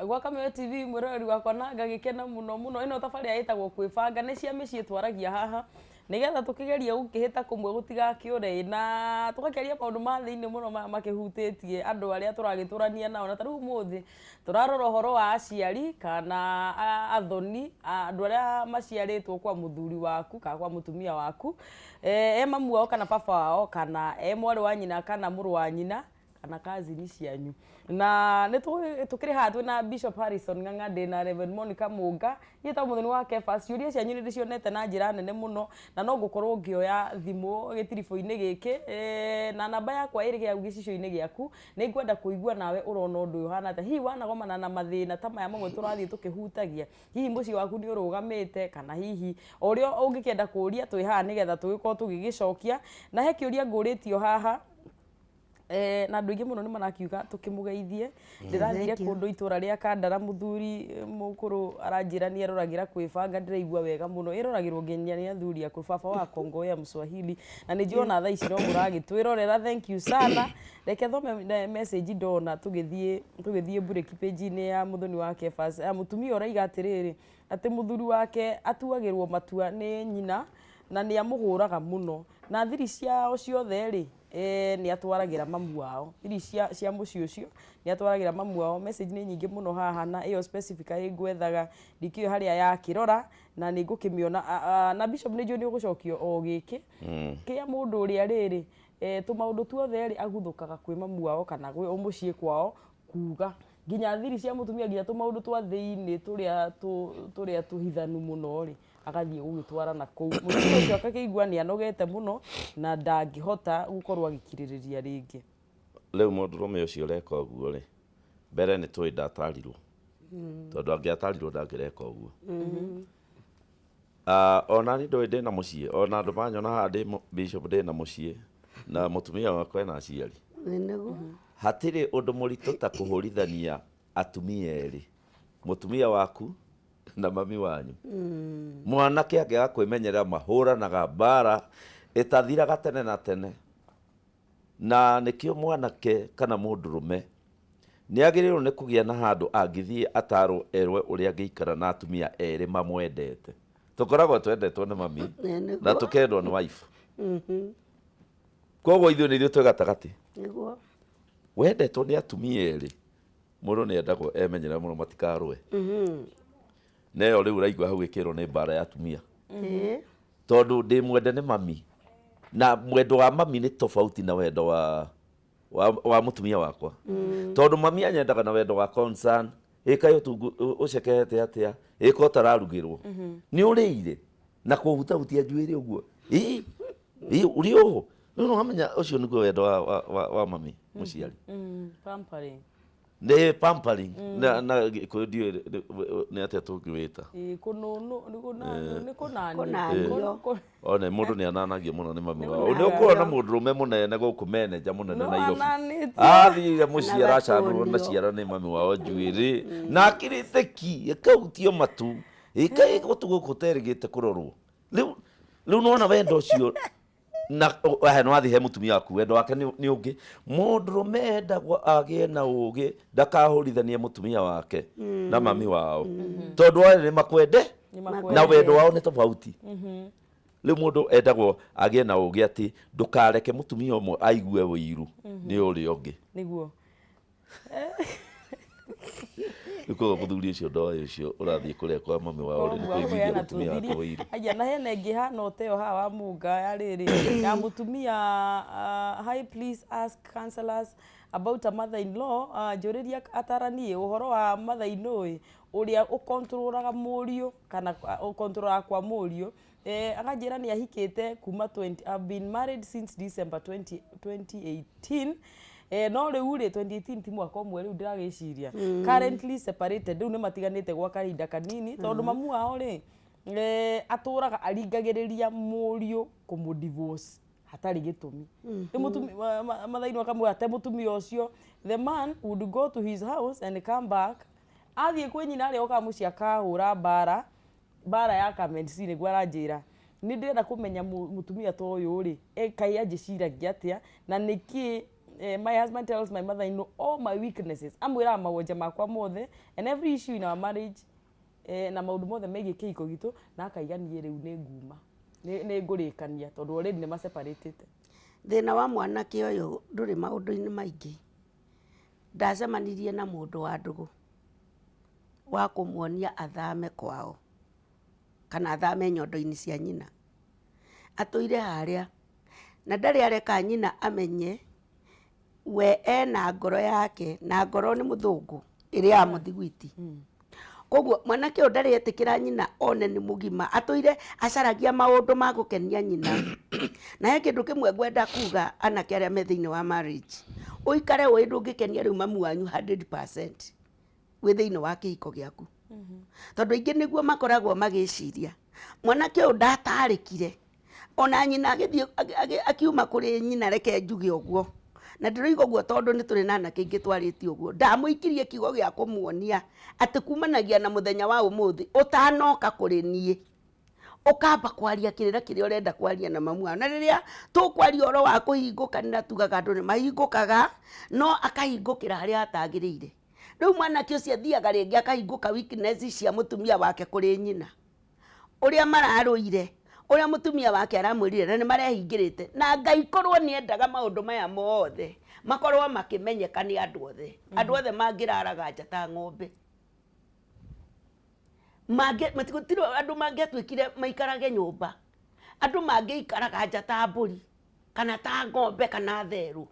gwa Kameme TV mwirori wakwa na ngagikena muno ino tafari yaitagwo Kwibanga ni cia micii twaragia haha nigetha tukigeria gukihita kumwe gutigakiure na tugakeria maundu ma thiini muno makihutĩtie andu aria turagiturania nao na taru muthi turarora horo wa aciari kana Athoni andu aria maciaritwo kwa muthuri waku kana kwa mutumia waku mamu wao kana baba wao kana mwari wa nyina kana muru wa nyina kana kazini cianyu na ni tukiri hatwe na Bishop Harrison Ng'ang'a na Reverend Monica Munga yita muthoni wa Kefas yuria cianyu ni ndicionete na njira nene muno na no ngukorwo ngioya thimu gitiribo-ini giki na namba yakwa iri gia gicicio-ini giaku ni ngwenda kuigua nawe urona undu uyu hana ta hihi wanagomana na mathina ta maya mamwe turathie tukihutagia hihi mucii waku ni urugamite kana hihi urio ungikienda kuria twi haha nigetha tugikorwo tugigicokia na he kiuria nguritio haha na andu ingi muno ni marakiuga tukimugeithie ndirathire kundu itura ria Kandara muthuri mukuru aranjira ni eroragira Kwibanga ndiraigua wega muno eroragirwo nginya ni athuri akuru baba wa Kongo ya Mswahili na ni njona tha ici no muragitwirorera thank you sana reke thome message ndona tugithie break page ni ya muthoni wa Kefas mutumia uraiga atiriri ati muthuri wake atuagirwo matua ni nyina na ni amuhuraga muno na thiri ciao ciothe ri ni atwaragira mamu wao thiri cia mucii ucio ni atwaragira mamu wao message ni nyingi muno haha na iyo specifically ngwethaga ndikio haria ya kirora na ni ngukimiona na Bishop ni njui ni ugucokio o giki kia mundu uria riri tumaundu tuothe ri aguthukaga kwi mamu wao kana kwi mucii kwao kuga nginya thiri cia mutumia nginya tumaundu twa thiini turia tuhithanu muno ri agathie gugitwara na kou mutumia ucio akaigua ni anogete muno na ndangihota gukorwo agikiririria ringi leo mundurume ucio reka uguo ri mbere ni twi ndatarirwo tondu angiatarirwo ndangireka uguo ona ni ndoi ndina mucii ona andu manyona haha ndi Bishop ndina mucii na mutumia wakwa ena aciari hatiri undu muritu ta kuhurithania atumia eri mutumia waku na mami wanyu mwanake angega kwimenyerera mahuranaga mbara itathiraga tene na tene na nikio mwanake kana mundurume ni agirirwo ni kugia na handu angithie ataro erwe uria angiikara na atumia eri mamwendete tukoragwo twendetwo ni mami na tukendwo ni wife koguo ithuĩ nĩ ithuĩ twĩ gatagatĩ wendetwo nĩ atumia eri mũndũ nĩ endagwo emenyerera mũno matikarũe na ĩyo rĩu ũraigua hau ĩkĩrwo nĩ mbara ya atumia tondũ ndĩ mwende nĩ mami na mwendo wa mami nĩ tofauti na wendo wa mũtumia wakwa tondũ mami anyendaga na wendo wa concern ĩka ũcekete atĩa ĩka ũtararugĩrwo nĩ ũrĩire na kũhutahutia njuĩrĩ ũguo ũrĩ ũũ no amenya ucio niguo wendo wa mami muciari pampering ne pampering na kudio ne atia tungiwita kununu ni kunani ona mundu ni ananagia muno ni mami wao ni ukona mundurume munene guku manager munene Nairobi athire muciara candu na ciara ni mami wao njuiri na akirite ki akautio matu ikai gutugo kuterigite kurorwo riu nona wendo ucio na no athi he mutumia waku wendo wake ni ungi mundurume endagwo agie na ugi ndakahurithania mutumia wake na mami wao tondu wao ni makwende na wendo wao ni tofauti riu mundu endagwo agie na ugi ati ndukareke mutumia umwe aigue wiru ni uri ungi niguo iko muthuri ucio ndoe ucio urathie kuria kwa mami wao ri kuiguia mutumia wake wiru aya na hena ingi hana uteo haha wa munga ya riri ya mutumia hi please ask counselors about a mother in law njuriria ataranie uhoro wa mother in law uria ukontrolaga murio kana ukontrolaga kwa murio akanjira ni ahikite kuma 20 I've been married since December 2018 no riu ri 2018 ti mwaka umwe riu ndiragiciria currently separated riu ni matiganite gwa kahinda kanini tondu mamu wao ri aturaga aringagiriria murio kumudivorce hatari gitumi mathaini wakamwe ate mutumia ucio the man would go to his house and come back athie kwi nyina ri oka mucia kahura bara ya kamedicine gwa ranjira ni ndirenda kumenya mutumia to uyu ri kai anjiciragia atia na niki my husband tells my mother-in-law all my weaknesses. Amwira mawonja makwa mothe and every issue in our marriage na maundu mothe megie kihiko gitu na akaiganie riu ni nguma. Ni ngurikania tondu already ni ma separated. Thina wa mwanake uyu nduri maundu-ini maingi. Ndacemanirie na mundu wa ndugu wa kumuonia athame kwao kana athame nyondo-ini cia nyina. Atuire haria na ndari areka nyina amenye we ena ngoro yake na ngoro ni muthungu iria ya muthigwiti. Koguo mwanake uyu ndari etikira nyina one ni mugima. Atuire acaragia maundu ma gukenia nyina. Na he kindu kimwe ngwenda kuga anake aria me thiini wa marriage. Uikare we ndungikenia riu mamu wanyu 100% we thiini wa kihiko giaku. Tondu ingi niguo makoragwo magiciria mwanake uyu ndatarikire ona nyina agithie akiuma kuri nyina reke njuge uguo na ndiroiga uguo tondu ni turi na anake ingi twariti uguo. Ndamuikirie kiugo gia kumuonia ati kumanagia na muthenya wa umuthi utanoka kuri nie ukamba kwaria kirira kiria urenda kwaria na mamu wao. Na riria tukwaria oro wa kuhingukanira tugaga andu ni mahingukaga no akahingukira haria atagirire. Riu mwanake ucio athiaga ringi akahinguka weakness cia mutumia wake kuri nyina uria mararuire uria mutumia wake aramwirire na ni marehingirite na Ngai korwo ni endaga maundu maya mothe makorwo makimenyeka ni andu othe. Andu othe mangiraraga nja ta ng'ombe matigutiro andu mangetwikire maikarage nyumba. Andu mangiikaraga nja ta mburi kana ta ng'ombe kana theru.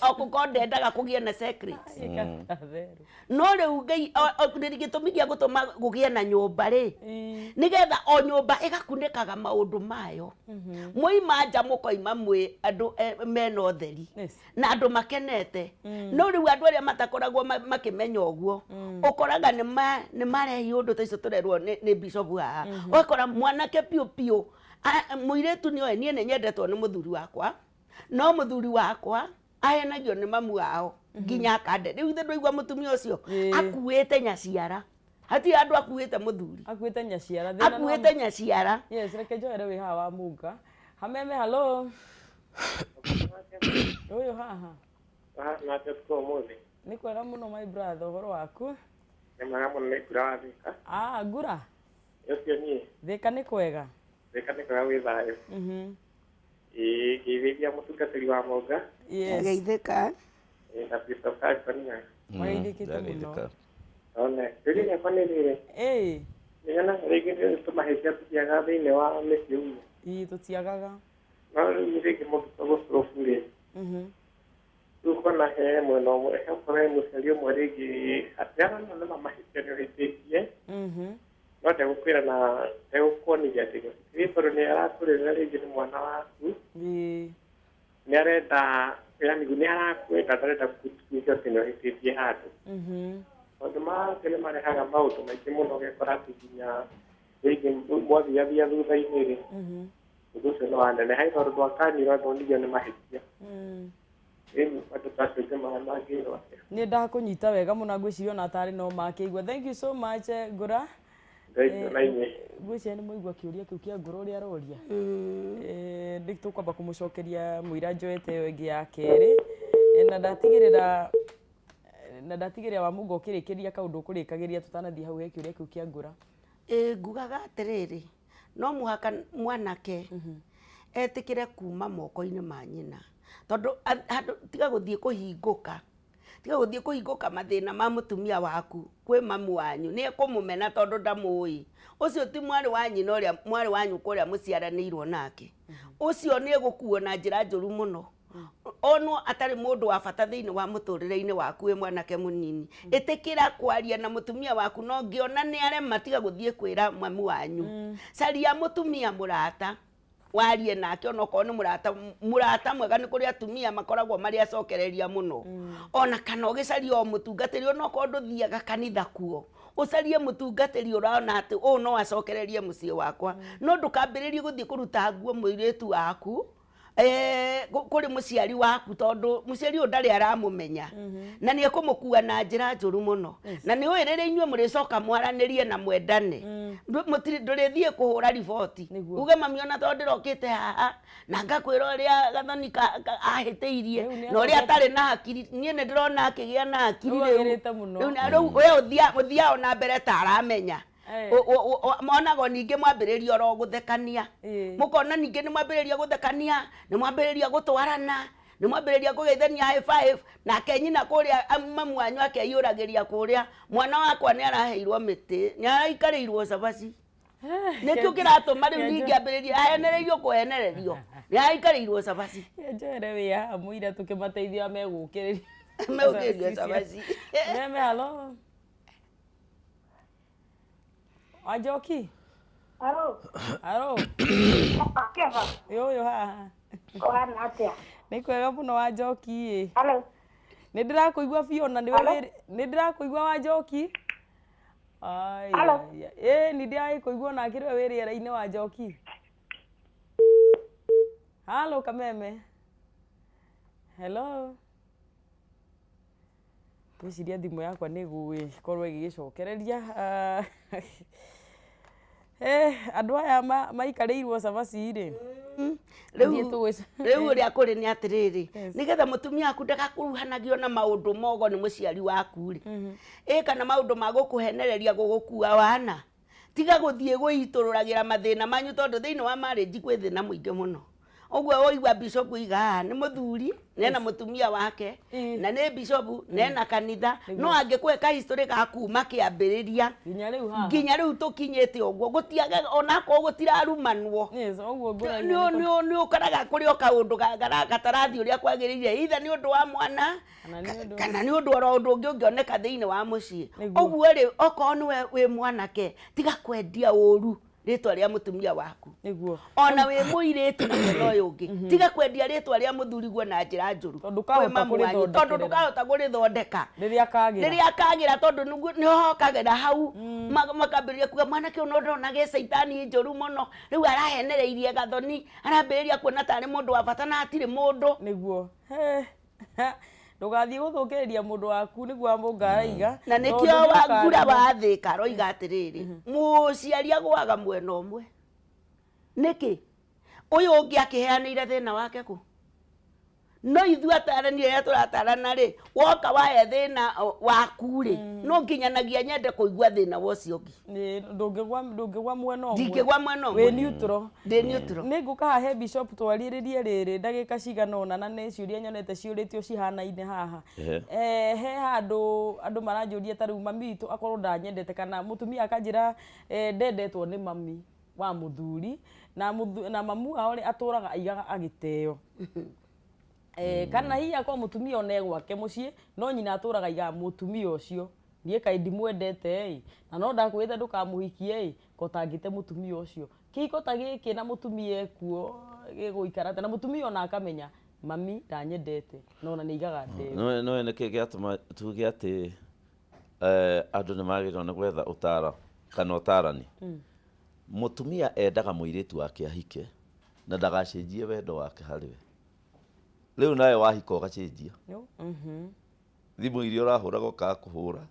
Okukonde endaga kugie na secrets. No riu Ngai gitumi gia gutuma gugie na nyumba ri nigetha o nyumba igakunikaga maundu mayo. Muima nja mukoima mwi andu mena utheri na andu makenete. No riu andu aria matakoragwo makimenya uguo ukoraga ni marehi undu ta icio turerwo ni bishop haha. Ukora mwanake piu piu muiretu ni oe nie ni nyendetwo ni muthuri wakwa no muthuri wakwa ahenagio ni mamu wao nginya akande. Riu ithe ndwaigua mutumia ucio akuite nyaciara. Hati andu akuite muthuri akuite nyaciara akuite nyaciara. Yes, reke njoere wi haha wa Munga. Kameme, hello. Uyu haha na tetko muthi ni kwega muno my brother. Uhoro waku? Ni mwega muno. Ni ngura wa Thika. Ngura ucio ni Thika ni kwega. Thika ni kwega wi thayo. Ngĩithĩria mũtungatĩri wa Mũnga. Ngeithĩka. Na Bishop Athoni. Mwaithĩkĩte mũno. Ona rĩrĩa rĩakwa nĩ rĩrĩ. Nĩgana rĩngĩ nĩtũmahĩtia tũtiaga thĩinĩ wa mĩciĩ ũguo. Tũtiagaga. No rĩu rĩngĩ mũndũ gũcũrũbu rĩ. Rĩu kona he mwena ũmwe he mũciari ũmwe rĩngĩ atiara no mamahĩtia nĩũhĩtĩtie. No ndegũkwĩra na ndegũkuonia atĩ gĩkorwo nĩ aratũrĩra rĩngĩ nĩ mwana waku nĩ arenda yani nĩ arakwenda ndarenda gũtuĩka atĩ nĩũhĩtĩtie handũ. Maũndũ make nĩ marehaga maũndũ maingĩ mũno ũgekora atĩ nginya rĩngĩ mwathiathia thutha-inĩ rĩ ũndũ ũcio nĩ waneneha tondũ ndwakanirwo athonithio nĩ mahĩtia. Rĩu andũ ta acio mangĩrwo atĩa. Nĩ ndakũnyita wega mũno ngwĩciria ona atarĩ no makĩigua. Thank you so much Ngura. Gwĩciria nĩ mũigua kĩũria kĩu kĩa Ngura ũrĩa aroria. Nĩ tũkwamba kũmũcokeria mũira njoete ĩyo ĩngĩ ya kerĩ na ndatigĩrĩra wa Mungu ũkĩrĩkĩria kaũndũ ũkũrĩkagĩria tũtanathiĩ hau he kĩũria kĩu kĩa Ngura. Ngugaga atĩrĩrĩ no mũhaka mwanake etĩkĩre kuma moko-inĩ ma nyina tondu tiga gũthiĩ kũhingũka mathĩna ma mutumia waku kwĩ mamu wanyu nĩ ekũmũmena tondu ndamũĩ. Ucio ti mwari wa nyina ũrĩa mwari wanyu kũrĩa mũciaranĩirwo nake. Ucio nĩ egũkuo na njĩra njũru mũno. Onwo atarĩ mũndũ wa bata thĩinĩ wa mũtũrĩre-inĩ waku wĩ mwanake mũnini. Ĩtĩkĩra kwaria na mutumia waku no ngĩona nĩ arema tiga gũthiĩ kwĩra mamu wanyu. Caria mutumia mũrata warie nake ona okorwo nĩ mũrata mwega nĩ kũrĩ atumia makoragwo marĩ acokereria mũno. Ona kana ũgĩcaria o mũtungatĩri ona okorwo ndũthiaga kanitha kuo ucarie mũtungatĩri ũraona atĩ ũũ no acokererie mũciĩ wakwa. No ndũkambĩrĩrie gũthiĩ kũruta nguo mũirĩtu waku kuri muciari waku tondu muciari ndari aramumenya na ni ekumukua na njira njuru muno na ni we rere inywe muricoka mwaranirie na mwendane ndurithie kuhura riboti uge mami ona tondu ndirokite haha na ngakwira uria Gathoni ahiteirie na uria atari na hakiri nie ni ndirona akigia na hakiri riu we uthia ona mbere ta aramenya monago ninge mwambiriria ro guthekania mukona ninge ni mwambiriria guthekania ni mwambiriria gutwarana ni mwambiriria kugeithania high five na kenyina kuria mamu anyu akeyuragiria kuria mwana wakwa ni araheirwo miti ni araikarirwo cabaci nikio kiratuma riu ninge ambiriria ahenereirio kuhenererio ni araikarirwo cabaci njere wia muira tukimateithia megukiriria megukiriria cabaci meme halo Ajoki. Aro. Akeva. Yo haha. Kwana atia. Ni kwega muno wa Njoki. Hello. Ni ndirakuigua Fiona ni wewe ni ndirakuigua wa Njoki. Ai. Ni ndirakuigua na kirwe wiriera-ini wa Njoki. Hello Kameme. Hello. Gwiciria thimu yakwa ni gukorwo igicokereria andu aya maikareirwo cabaci ri riu uria kuri ni atiriri nigetha mutumia aku ndagakuruhanagio na maundu mogo ni muciari waku ri kana maundu magukuhenereria gugukua wana tiga guthie guitururagira mathina manyu tondu thiini wa marriage kwi thina muingi muno ogwo oigwa bishop iga ni muthuri nena mutumia wake na ni bishop nena kanitha no angikweka history ga kuma kiambiriria nginya riu tukinyete ogwo gutiaga ona ko gutirarumanwo ni ukaraga kuri okaundu gatarathi uria kwagiririe itha ni undu wa mwana kana ni undu ora undu ungioneka thiini wa mucii ogwo ri oko ni we mwanake tiga kwendia uru ritwa ria mutumia waku niguo ona we muiritu na mwena uyu ungi tiga kwendia ritwa ria muthuriguo na njira njuru tondu ndukahota kurithondeka riria akagira tondu niho kagira hau makambiriria kuga mwanake uno ndonage saitani njuru muno riu arahenereirie Gathoni arambiriria kuona tari mundu wa bata na atiri mundu niguo ndugathie guthukiriria mundu waku niguo amungaiga na nikio wangura wathika roiga atiriri muciari agwaga mwena umwe niki uyu ungi akiheanire thina wake ku no ithu ataranire ya turatarana ri woka wae thina waku ri no nginyanagia nyende kuigua thina wocio ungi ndungigwa mwena umwe ndingigwa mwena umwe we neutral de neutral ninguka he bishop twaririe riri ndagika cigana ona na ni ciuria nyonete ciuritio cihana-ine haha he andu maranjuria ta riu mami witu akorwo ndanyendete kana mutumia akanjira ndendetwo ni mami wa muthuri na mamu ao aturaga aigaga agiteo kana hiya kwa mutumia one gwake mucii no nyina aturaga iga mutumia ucio nie kaindi mwendete na no ndakwitha ndukamuhikie kotangite mutumia ucio kihiko ta giki na mutumia kuo giguikara na mutumia ona akamenya mami ndanyendete no na niigaga ndeo no niki giatuma tuge ati andu ni magirwo ni gwetha utara kana utarani mutumia endaga muiritu wake ahike na ndagacenjie wendo wake hariwe riu nawe wahika ugacenjia thimu iria urahura goka kuhura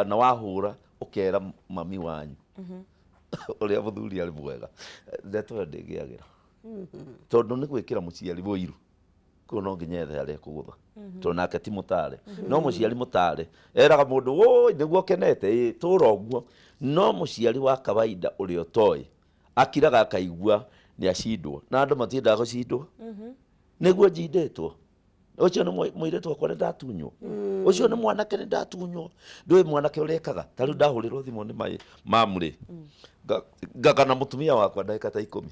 na wahura ukera mami wanyu uria muthuri ari mwega ndeto ndingiagira tondu ni gwikira muciari boiru ko no nginya ethe ari kugutha tondu nake ti mutare no muciari mutare eraga mundu woi niguo kenete tura uguo no muciari wa kawaida uri otoi akiraga akaigua ni acindwo na andu matiendaga gucindwo niguo njindetwo ucio ni muiretu akwa ndatunywo ucio ni mwanake ndatunywo ndui mwanake urekaga tariu ndahurirwo thimu ni mamuri ngakana mutumia wakwa ndagika ta 10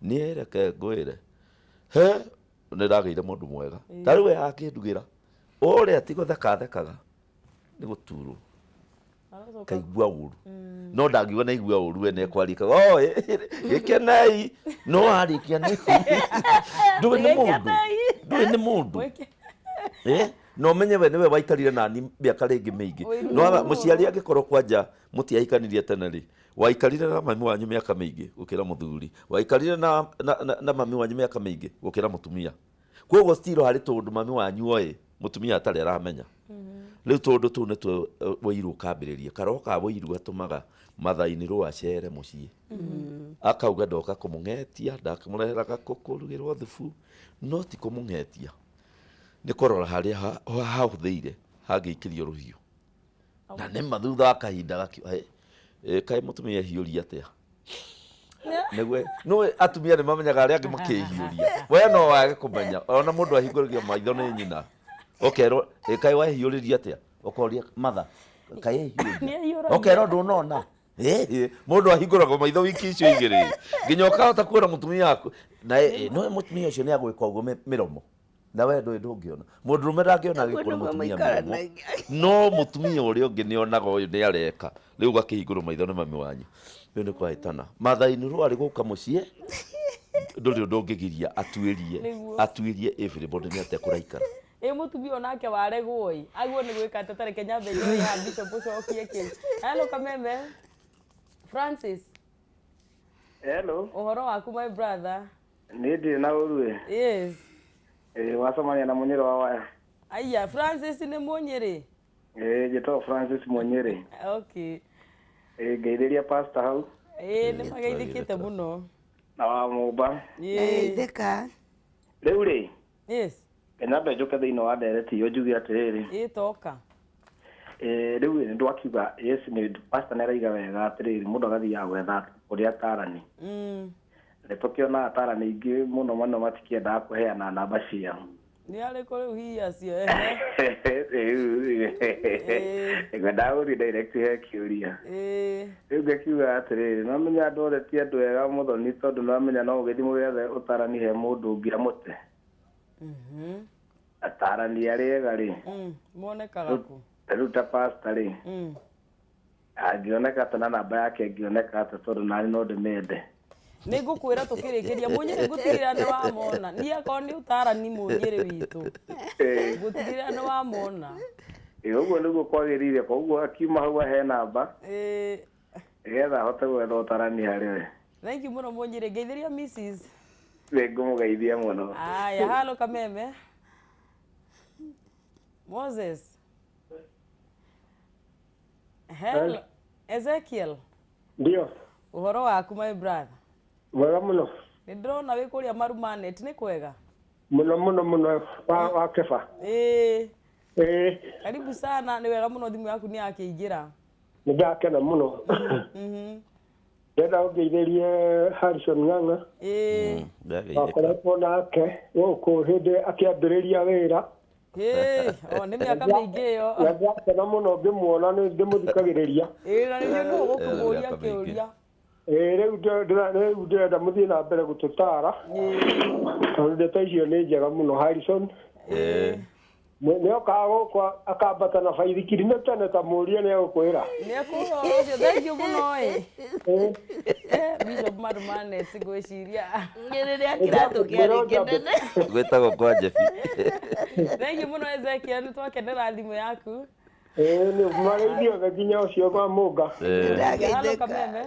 niereke ngwire he niragire mundu mwega tariu we akindugira uria tigo thekaga ni guturwo kaigua uru no ndagiwa na igua uru ene kwarika gikenei no arikia ni ndui ni mundu no menye we niwe waikarire nani miaka ringi mingi no muciari angikorwo kwanja mutiahikanirie tene ri waikarire na mami wanyu miaka mingi gukira muthuri waikarire na mami wanyu miaka mingi gukira mutumia koguo stilo hari tondu mami wanyu oe mutumia atari aramenya riu tondu tu netu woiru kambiriria karoka woiru atumaga mathaini rwacere mucii akauga ndoka kumung'etia ndakamurehera gakukurugirwo thubu no ti kumung'etia ni korora haria hahuthiire hangĩikirio ruhiũ na nĩ mathutha akahinda gakĩoha kaĩ mũtumia hiũria atia nĩguo no atumia nĩ mamenyaga arĩa angĩ makĩhiũria we no wage kũmenya ona mũndũ ahingũrĩrio maitho nĩ nyina ũkerwo kaĩ wahiũrĩria atia ũkoria matha kaĩ hiũria ũkerwo ndũnona mũndũ ahingũragwo maitho wiki icio igĩrĩ nginya ũkahota kuona mũtumia waku na no mũtumia ũcio nĩ agwĩka ũguo mĩromo na we ndũngĩona mũndũrũme ndangĩona agĩkũra mũtumia mĩromo no mũtumia ũrĩa ũngĩ nĩonaga ũyũ nĩ areka rĩu gakĩhingũrwo maitho nĩ mami wanyu rĩu nĩ kwahĩtana mathainĩ rwarĩ gũka mũciĩ ndũrĩ ũndũ ũngĩgiria atuĩrie everybody nĩ atĩa kũraikara mutumia onake waregwo aguo nĩ gwĩka atĩ tareke nyambe ya bishop ũcokie kĩu. Hello Kameme. Francis. Hello. Ũhoro waku my brother? Nĩ ndĩ na ũru Yes. Wacemania na Munyĩrĩ wa waya. Aya, Francis nĩ Munyĩrĩ? Njĩtagwo Francis Munyĩrĩ. Okay. Ngeithĩria pastor hau. Nĩ mageithĩkĩte mũno. Na wa mũmba. Ngeithĩka. Rĩu rĩ. Yes. Nyambe njoke thĩinĩ wa ndereti iyo njuge atĩrĩrĩ. Toka. Rĩu nĩ ndwakiuga yes nĩ pastor nĩ araiga wega atĩrĩrĩ mũndũ agathiaga gwetha ũrĩa atarani. Nĩ tũkĩona atarani aingĩ mũno mũno matikĩendaga kũheana namba ciao. Nĩ arĩkũ rĩu hihi acio ngwendaga gũthiĩ direct he kĩũria. Rĩu ngakiuga atĩrĩrĩ no menya andũ othe ti andũ ega mũthoni tondũ no menya no ũgĩthiĩ mũgethe ũtarani he mũndũ ũngĩ amũte. Atarani arĩa ega rĩ monekaga kũ? Rĩu ta pastor rĩ angĩoneka atĩ na namba yake angĩoneka atĩ tondũ nani no ndĩmende. Nĩ ngũkwĩra tũkĩrĩkĩria Munyĩrĩ ngũtigĩrĩra nĩ wamona niĩ akorwo nĩ ũtarani Munyĩrĩ witũ ngũtigĩrĩra nĩ wamona. Ũguo nĩguo kwagĩrĩire koguo akiuma hau ahe namba nĩgetha ahote gwetha ũtarani harĩ we. Thank you mũno Munyĩrĩ. Ngeithĩria Mrs. Ngũmũgeithia mũno. Aya, halo Kameme. Moses. Hello. Ezekiel. Ndio. Ũhoro waku my brother? Wega mũno. Nĩ ndĩrona wĩ kũrĩa Marumanet nĩ kwega? Mũno wa Keba. Karibu sana, nĩ wega mũno thimũ yaku nĩ yakĩingĩra. Nĩ ndakena mũno. Ndenda ũngeithĩrie Harrison Ng'ang'a. Akoretwo nake gũkũ hĩndĩ akĩambĩrĩria wĩra. Nĩ mĩaka mĩingĩ ĩyo. Na ndakena mũno ngĩmuona nĩ ndĩmũthikagĩrĩria. Na nĩguo nĩ ũgũkũmũria kĩũria. Rĩu ndĩrenda mũthiĩ na mbere gũtũtara. Tondũ ndeto icio nĩ njega mũno Harrison. Nĩ okaga gũkũ akambata na baithikiri nĩ tene ta mũria nĩ egũkwĩra. Nĩ ekũga ũcio. Thank you mũno Bishop Marumanet ngwĩciria. Rĩrĩa kĩratũ kĩarĩ kĩnene. Gwĩtagwo kwa Jefi. Thank you mũno Ezekiel nĩ twakenera thimũ yaku. Nĩ marĩithio nginya ũcio kwa mũnga. Halo Kameme.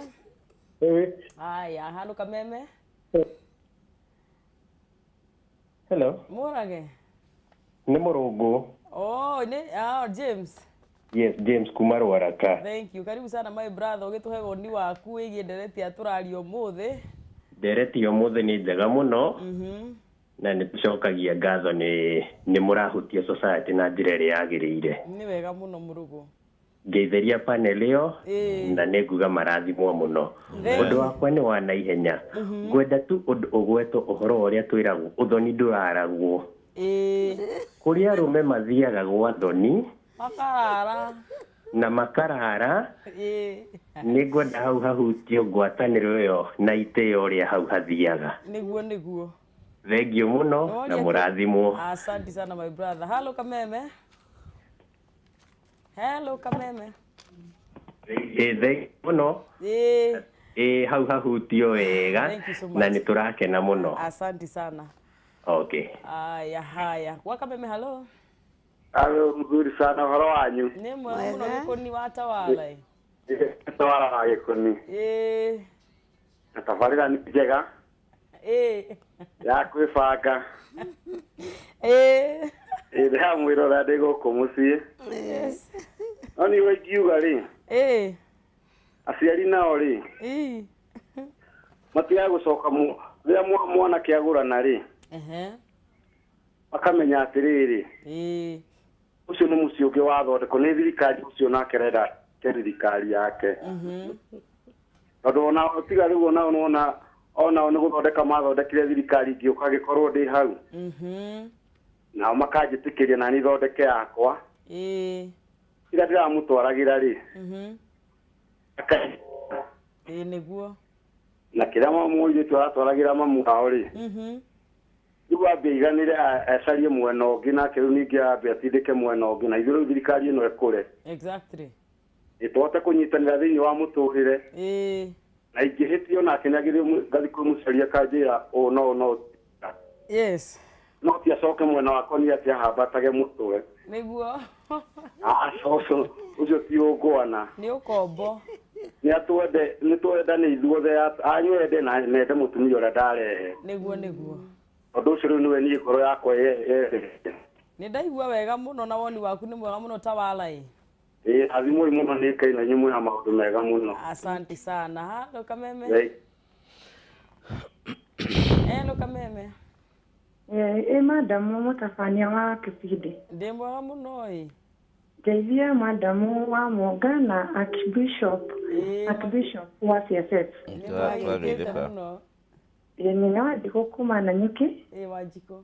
Aya, halo Kameme. Hello. Mũrage. Nĩ Mũrũngũ. James. Yes, James kuma Rwaraka. Thank you. Karibu sana my brother. Ũgĩtũhe woni waku wĩgiĩ ndereti ya tũraria ũmũthĩ. Ndereti ũmũthĩ nĩ njega mũno. Na nĩ tũcokagia ngatho nĩ mũrahutia society na njĩra ĩrĩa yagĩrĩire. Nĩ wega mũno Mũrũgũ. Ngeithĩria panel ĩyo na nĩ nguga marathimwo mũno. Ũndũ wakwa nĩ wa naihenya. Ngwenda tu ũndũ ũgwetwo ũhoro ũrĩa twĩragwo ũthoni ndũraragwo. Kũrĩ arũme mathiaga gwa thoni makarara na makarara. Nĩ ngwenda hau hahutio ngwatanĩro ĩyo na itĩo ũrĩa hau hathiaga. Nĩguo. Thengio mũno na mũrathimwo. Asante sana my brother. Halo Kameme. Hello Kameme. Thengio mũno. Hau hahutio wega na nĩ tũrakena mũno. Asante sana. Okay. Haya. Kwa Kameme, hello. Alo mzuri sana horo wanyu. Nĩ mwega mũno Gĩkũni wa Tawala. Tawala wa Gĩkũni. Tabarĩra nĩ njega. Ya kwĩbanga. Ndĩha mwĩrora ndĩ gũkũ mũciĩ. No nĩ ingiuga rĩ. Aciari nao rĩ. Matiga gũcoka rĩrĩa mwana kĩagũrana rĩ. Akamenya atĩrĩrĩ. Ucio nĩ mũciĩ ũngĩ wathondekwo nĩ thirikari ucio nake renda thirikari yake. Tondũ ona tiga rĩu onao nĩ gũthondeka mathondekire thirikari ingĩ ũkagĩkorwo ndĩ hau. Nao makanjĩtĩkĩria na niĩ thondeke yakwa. Ĩrĩa ndĩramũtwaragĩra rĩ. Nĩguo. Na kĩrĩa mũirĩtu aratwaragĩra mamu wao rĩ. Rĩu ambia iganĩre acarie mwena ũngĩ nake rĩu ningĩ ambia atindĩke mwena ũngĩ na ithuĩ rĩu thirikari ĩno ĩkũre. Exactly. Tũhote kũnyitanĩra thĩinĩ wa mũtũrĩre. Na ingĩhĩtio nake nĩagĩrĩire ngathi kũmũcaria kanjĩra no. Yes. No ti acoke mwena wakwa nĩ atĩ ahambatage mũtwe. Nĩguo. Ũcio ti ũngwana. Nĩ ũkombo. Nĩ twenda nĩ ithuothe anyuende na nende mũtumia ũrĩa ndarehe. Nĩguo. Ũndũ ũcio rĩu nĩwe niĩ ngoro yakwa nĩ ndaigua wega mũno na woni waku nĩ mwega mũno Tawala. Athimũ mũno nĩ Ngai na nyuĩ mwĩna maũndũ mega mũno. Asante sana. Halo Kameme. Hello Kameme. Madamu mũtabania wa kĩbindi. Ndĩ mwega mũno Ngeithia madamu wa Mwonga na Archbishop wa CSS. Nĩ Wanjikũ kuma Nanyuki. Wanjikũ.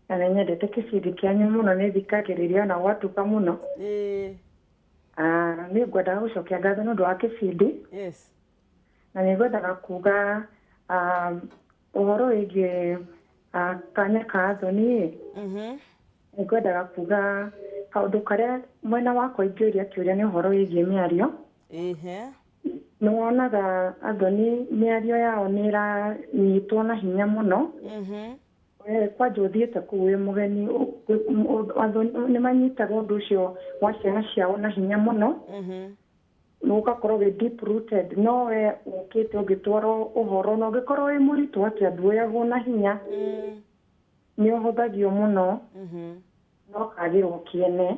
Na nĩ nyendete kĩbindi kĩanyu mũno nĩ thikagĩrĩria na gwatuka mũno. Nĩ ngwendaga gũcokia ngatho nĩ ũndũ wa kĩbindi. Na nĩ ngwendaga kuga ũhoro wĩgiĩ kanya ka Athoni. Nĩ ngwendaga kuga kaũndũ karĩa mwena wakwa ingĩũria kĩũria nĩ ũhoro wĩgiĩ mĩario. Nĩ wonaga Athoni mĩario yao nĩ ĩranyitwo na hinya mũno. Kwanja ũthiĩte kũu wĩ mũgeni Athoni nĩ manyitaga ũndũ ũcio wa ciana ciao na hinya mũno. Na ũgakorwo wĩ deep rooted no we ũkĩte ũngĩtwarwo ũhoro na ũngĩkorwo wĩ mũritũ atĩa nduoyagwo na hinya. Nĩ ũhũthagio mũno. No kagĩrwo kĩene.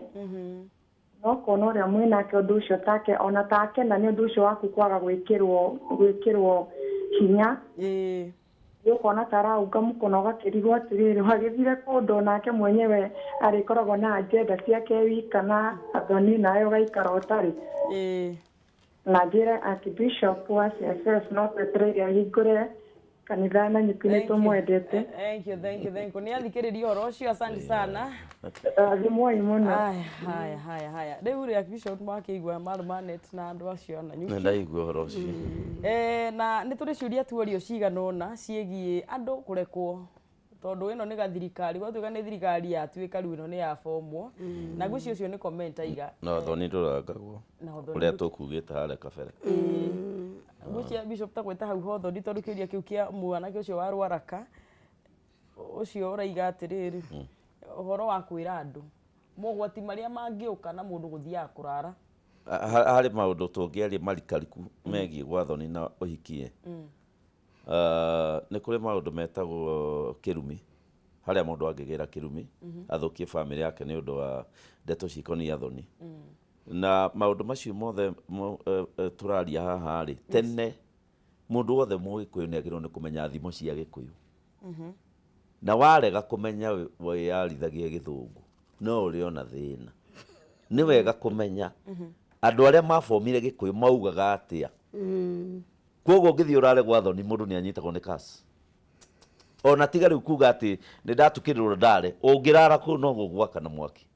No kona ũrĩa mwĩnake ũndũ ũcio take ona take na nĩ ũndũ ũcio waku kwaga gwĩkĩrwo hinya. Ũkona taraunga mũkono ũgakĩrigwo atĩrĩrĩ wagĩthire kũndũ nake mwenyewe arĩkoragwo na agenda ciake wika na Athoni nawe ũgaikara ũtarĩ. Na njĩre Archbishop wa CSS no twetereire ahingũre kanitha na Nanyuki nĩ tũmwendete. Thank you. Nĩ athikĩrĩria ũhoro ũcio asante sana. Thimoi mũno. Haya. Rĩu rĩ Archbishop makĩigua Marumanet na andũ acio na Nanyuki. Nĩ ndaigua ũhoro ũcio. Na nĩ tũrĩ ciũria tuorio cigana ũna ciĩgiĩ andũ kũrekwo. Tondũ ĩno nĩ gathirikari gwatuĩka nĩ thirikari yatuĩka rĩu ĩno nĩ ya bomo. Na ngwĩciria ũcio nĩ comment aiga. Na Athoni ndũrangagwo. Ũrĩa tũkugĩte harĩa kabere. Ngwĩciria Bishop takwĩta hau Athoni tondũ kĩũria kĩu kĩa mwanake ũcio wa Rwaraka ũcio ũraiga atĩrĩrĩ ũhoro wa kwĩra andũ mogwati marĩa mangĩũka na mũndũ gũthiaga kũrara. Harĩ maũndũ tũngĩaria marikariku megiĩ gwa Athoni na ũhikie. Nĩ kũrĩ maũndũ metagwo kĩrumi harĩa mũndũ angĩgĩra kĩrumi athũkie famĩlĩ yake nĩ ũndũ wa ndeto cikoniĩ Athoni. Na maũndũ macio mothe tũraria haha rĩ tene mũndũ wothe Mũgĩkũyũ nĩ agĩrĩirwo nĩ kũmenya thimo cia Gĩkũyũ. Na warega kũmenya wĩyarithagia Gĩthũngũ no ũrĩ ona thĩna. Nĩ wega kũmenya andũ arĩa mabomire Gĩkũyũ maugaga atĩa. Kwoguo ũngĩthiĩ ũrare gwa Athoni mũndũ nĩ anyitagwo nĩ kasi. Ona tiga rĩu kuga atĩ nĩ ndatukĩrĩrwo ndare ũngĩrara kũu no gũgwaka na mwaki.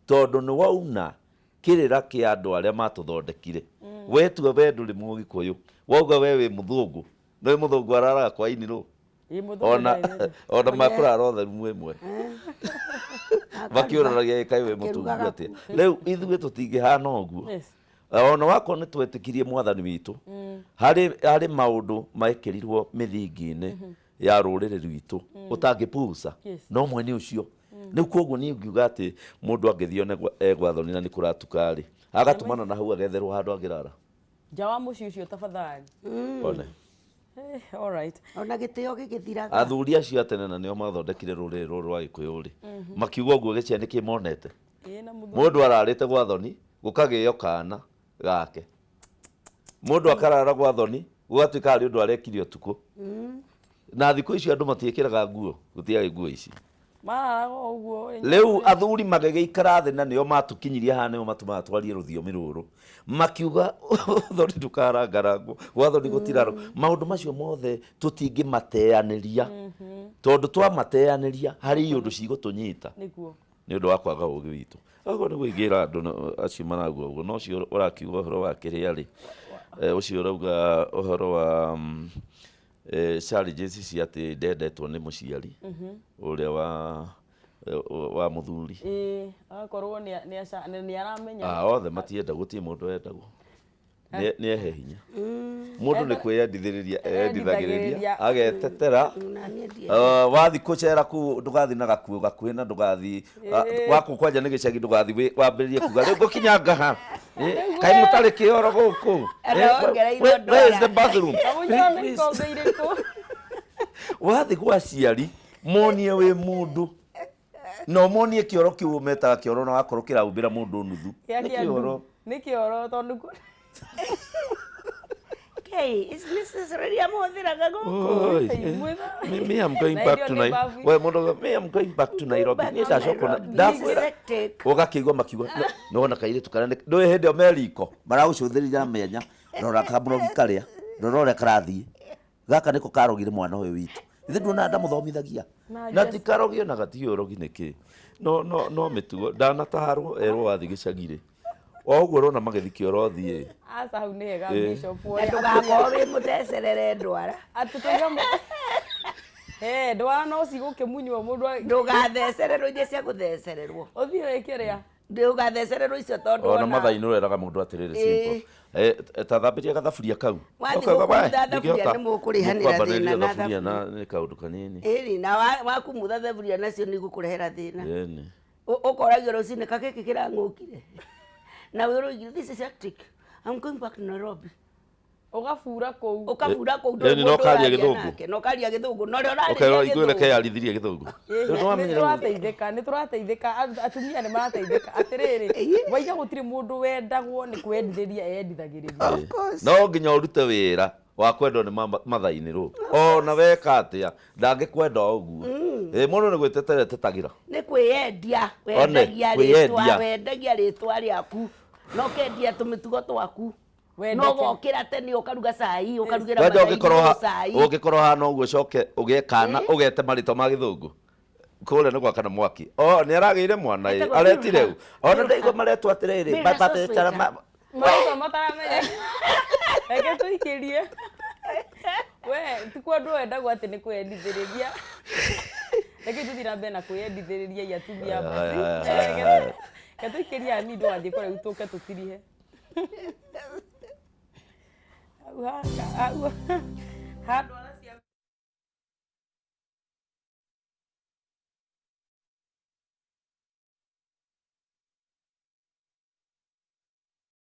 Tondũ nĩ wauna kĩrĩra kĩa andũ arĩa matũthondekire. Wetua we ndũrĩ Mũgĩkũyũ wauga we wĩ Mũthũngũ no wĩ Mũthũngũ araraga kwa iniro. Ona makũrara othe rumu ĩmwe. Makĩũranagia kaĩ wĩ mũtungu atĩa. Rĩu ithuĩ tũtingĩhana ũguo. Ona wakorwo nĩ twetĩkirie Mwathani witũ harĩ maũndũ mekĩrirwo mĩthingi-inĩ ya rũrĩrĩ rwitũ ũtangĩpuca no mwene ũcio Nä koguo nä ngiuga atä må ndå angäthione Athoni na nä kå ratuka rä agatumana na hau agetherwo handå angä rara nja wa muciĩ ũcio tafadhali. one All right. Ona gĩtĩo gĩgĩthiraga. athuri acio a tene na nĩo mathondekire rũrĩrĩ rũrũ rwa Gĩkũyũ rĩ makiuga ũguo gĩcia nĩ kĩmonete mũndũ ararĩte gwa Athoni gũkagĩo kana gake mũndũ akarara gwa Athoni gũgatuĩka arĩ ũndũ arekire ũtukũ na thikũ icio andũ matiĩkĩraga nguo gũtiarĩ nguo ici mararaga ũguo rĩu athuri magĩgĩikara thĩ na nĩo matũkinyirie haha nĩo matũmaga twarie rũthiomi rũrũ makiuga Athoni ndũkarangarangwo gwa Athoni gũtirarwo maũndũ macio mothe tũtingĩmateanĩria tondũ twamateanĩria harĩ ũndũ cigũtũnyita nĩ ũndũ wa kwaga ũũgĩ witũ ũguo nĩguo ingĩra andũ acio marauga ũguo no ũcio ũrakiuga ũhoro wa kĩrĩa rĩ ũcio ũrauga ũhoro wa challenges cia atĩ ndendetwo nĩ mũciari ũrĩa wa mũthuri agakorwo nĩ aramenya othe matienda gũtirĩ mũndũ wendagwo nĩ ehe hinya mũndũ nĩ kwĩyendithĩrĩria endithagĩrĩria agetetera wathi kũcera kũu ndũgathi na gakuũ gakuhĩ na ndũgathi wakũ kwanja nĩ gĩcagi ndũgathi wambĩrĩrie kuga rĩu ngũkinyanga ha kaĩ mũtarĩ kĩoro gũkũ where is the bathroom wathi gwa ciari monie wĩ mũndũ no monie kĩoro kĩu metaga kĩoro na wakorwo kĩraumbĩra mũndũ nuthu nĩ kĩoro tondũ Okay, is necessary amũthĩraga gũkũ. Me I'm going back to Nairobi. Well, mũndũ me I'm going back to Nairobi. Nĩ ndacoka ndakwĩra ũgakĩigua makiuga no ona kairĩtu kana ndũĩ hĩndĩ ĩyo meriko maragũcũthĩrĩria menya rora kamũrogi karĩa rora ũrĩa karathiĩ gaka nĩko karogire mwana ũyũ witũ ithe nduona ndamũthomithagia na ti karogio na gatiĩ ũrogi nĩkĩ no mĩtugo ndanatarwo erwo wathi gĩcagi-rĩ oguo rona magĩthi kĩoro thiĩ asa hau nĩ hega bishop ndũgakorwo wĩ mũthecerere ndwara atũtũiga ndwara no cigũkĩmunywo mũndũ ndũgathecererwo iria cia gũthecererwo ũthiĩ wĩke rĩa ndũgathecererwo icio tondũ ona mathainĩ ũreraga mũndũ atĩrĩrĩ simple ta thambĩria gathaburia kau wathiĩ thaburia nĩ mũkũrĩhanĩra thĩna na thaburia nĩ kaũndũ kanini ĩni na wakumutha thaburia nacio nĩ igũkũrehera thĩna ũkoragio rũcinĩ kakĩkĩ kĩrang'ũkire na wewe this is hectic I'm going back to Nairobi ũgabura kũu no karia gĩthũngũ no karia gĩthũngũ no rĩo igwĩreke yarithirie gĩthũngũ nĩ tũrateithĩka atumia nĩ marateithĩka atĩrĩrĩ waiga gũtirĩ mũndũ wendagwo nĩ kwendithĩria endithagĩrĩria no nginya ũrute wĩra wa kwendwo nĩ mathainĩ rũ ona weka atĩa ndangĩkwenda ũguo mũndũ nĩ gwĩtetetagĩra nĩ kwĩyendia wendagia rĩtwa rĩaku no kendia tũmĩtugo twaku no gokĩra tene ũkaruga cai ũkarugĩra cai ũngĩkorwo hana ũguo coke ũgĩe kana ũgete marĩtwa ma gĩthũngũ kũrĩa nĩ gwakana mwaki nĩ aragĩire mwana aretire rĩu ona ndaigua maretwo atĩrĩrĩ marĩtwa mataramenya reke tũikĩrie we ti kwendwo wendagwo atĩ nĩ kwendithĩrĩria reke tũthiĩ na mbere na kwĩyendithĩrĩria atumia ke tũikĩrie ani ndũgathiĩ kũrĩa tũke tũtirihe handũ